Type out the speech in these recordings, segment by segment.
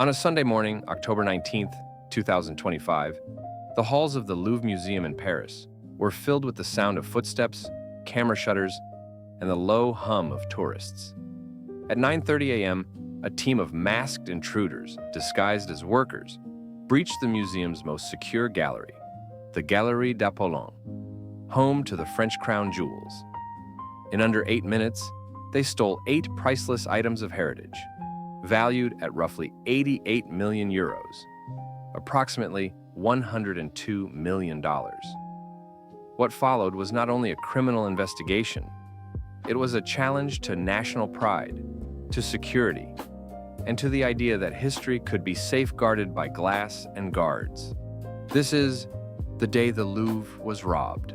On a Sunday morning, October 19th, 2025, the halls of the Louvre Museum in Paris were filled with the sound of footsteps, camera shutters, and the low hum of tourists. At 9:30 a.m., a team of masked intruders, disguised as workers, breached the museum's most secure gallery, the Galerie d'Apollon, home to the French crown jewels. In under 8 minutes, they stole 8 priceless items of heritage, valued at roughly 88 million euros, approximately $102 million. What followed was not only a criminal investigation, it was a challenge to national pride, to security, and to the idea that history could be safeguarded by glass and guards. This is the day the Louvre was robbed.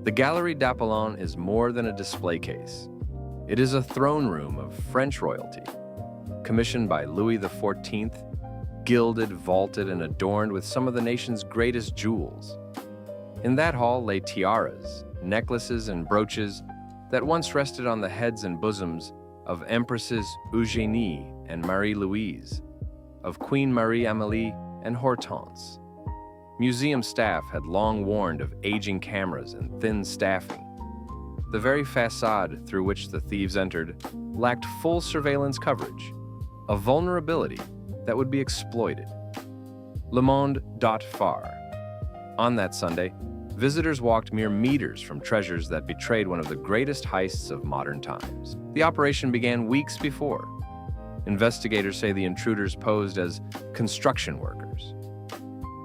The Galerie d'Apollon is more than a display case. It is a throne room of French royalty, commissioned by Louis XIV, gilded, vaulted, and adorned with some of the nation's greatest jewels. In that hall lay tiaras, necklaces, and brooches that once rested on the heads and bosoms of Empresses Eugénie and Marie-Louise, of Queen Marie-Amélie and Hortense. Museum staff had long warned of aging cameras and thin staffing. The very facade through which the thieves entered lacked full surveillance coverage, a vulnerability that would be exploited. Le Monde.fr. On that Sunday, visitors walked mere meters from treasures that betrayed one of the greatest heists of modern times. The operation began weeks before. Investigators say the intruders posed as construction workers.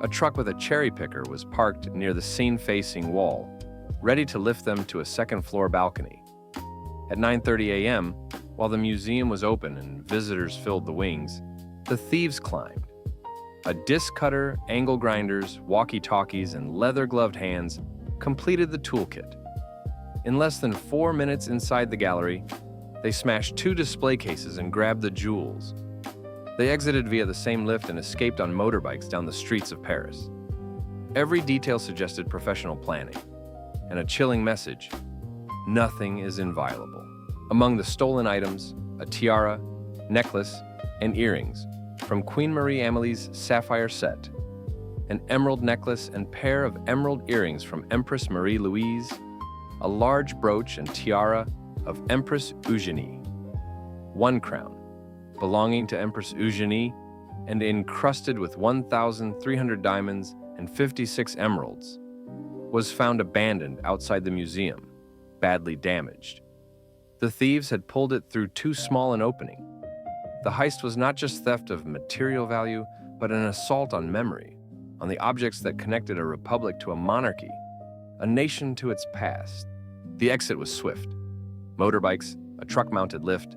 A truck with a cherry picker was parked near the scene-facing wall, ready to lift them to a second-floor balcony. At 9:30 a.m., while the museum was open and visitors filled the wings, the thieves climbed. A disc cutter, angle grinders, walkie-talkies, and leather-gloved hands completed the toolkit. In less than 4 minutes inside the gallery, they smashed 2 display cases and grabbed the jewels. They exited via the same lift and escaped on motorbikes down the streets of Paris. Every detail suggested professional planning, and a chilling message: nothing is inviolable. Among the stolen items, a tiara, necklace, and earrings from Queen Marie-Amélie's sapphire set, an emerald necklace and pair of emerald earrings from Empress Marie-Louise, a large brooch and tiara of Empress Eugénie, 1 crown belonging to Empress Eugénie and encrusted with 1,300 diamonds and 56 emeralds, was found abandoned outside the museum, badly damaged. The thieves had pulled it through too small an opening. The heist was not just theft of material value, but an assault on memory, on the objects that connected a republic to a monarchy, a nation to its past. The exit was swift. Motorbikes, a truck-mounted lift,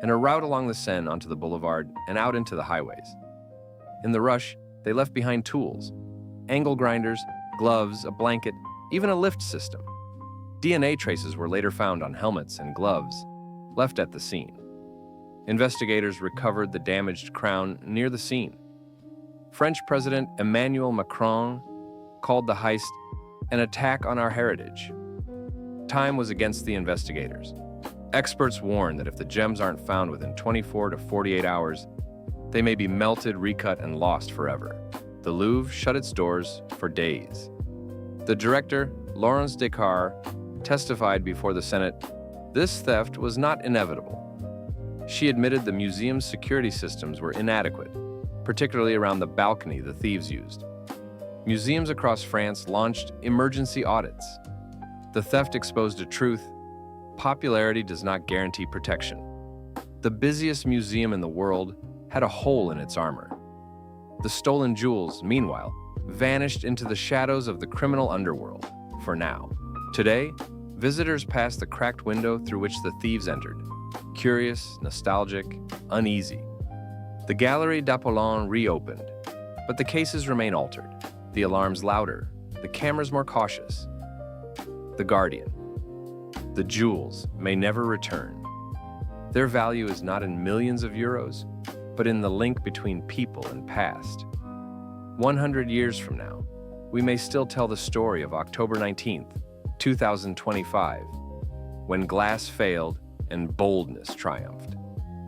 and a route along the Seine onto the boulevard and out into the highways. In the rush, they left behind tools, angle grinders, gloves, a blanket, even a lift system. DNA traces were later found on helmets and gloves, left at the scene. Investigators recovered the damaged crown near the scene. French President Emmanuel Macron called the heist an attack on our heritage. Time was against the investigators. Experts warn that if the gems aren't found within 24 to 48 hours, they may be melted, recut, and lost forever. The Louvre shut its doors for days. The director, Laurence Descartes, testified before the Senate, this theft was not inevitable. She admitted the museum's security systems were inadequate, particularly around the balcony the thieves used. Museums across France launched emergency audits. The theft exposed a truth: popularity does not guarantee protection. The busiest museum in the world had a hole in its armor. The stolen jewels, meanwhile, vanished into the shadows of the criminal underworld, for now. Today, visitors pass the cracked window through which the thieves entered, curious, nostalgic, uneasy. The Galerie d'Apollon reopened, but the cases remain altered, the alarms louder, the cameras more cautious. The Guardian. The jewels may never return. Their value is not in millions of euros, but in the link between people and past. 100 years from now, we may still tell the story of October 19th, 2025, when glass failed and boldness triumphed.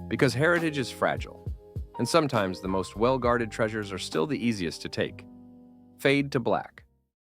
Because heritage is fragile, And sometimes the most well-guarded treasures are still the easiest to take. Fade to black.